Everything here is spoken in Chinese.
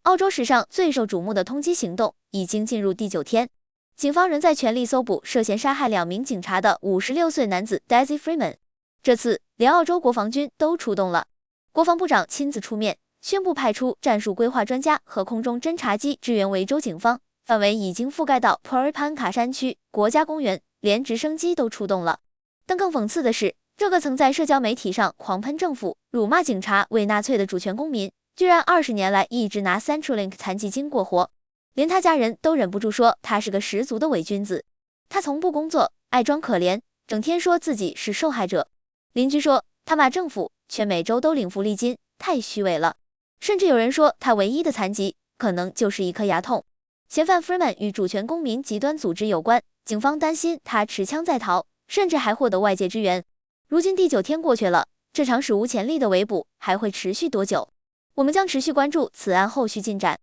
澳洲史上最受瞩目的通缉行动已经进入第9天，警方仍在全力搜捕涉嫌杀害2名警察的56岁男子 Daisy Freeman。这次连澳洲国防军都出动了，国防部长亲自出面，宣布派出战术规划专家和空中侦察机支援维州警方，范围已经覆盖到普尔潘卡山区国家公园，连直升机都出动了。但更讽刺的是，这个曾在社交媒体上狂喷政府、辱骂警察为纳粹的主权公民，居然20年来一直拿 Centrelink 残疾金过活，连他家人都忍不住说他是个十足的伪君子。他从不工作，爱装可怜，整天说自己是受害者。邻居说他骂政府，却每周都领福利金，太虚伪了。甚至有人说他唯一的残疾可能就是一颗牙痛。嫌犯 Freeman 与主权公民极端组织有关，警方担心他持枪在逃，甚至还获得外界支援。如今第9天过去了，这场史无前例的围捕还会持续多久？我们将持续关注此案后续进展。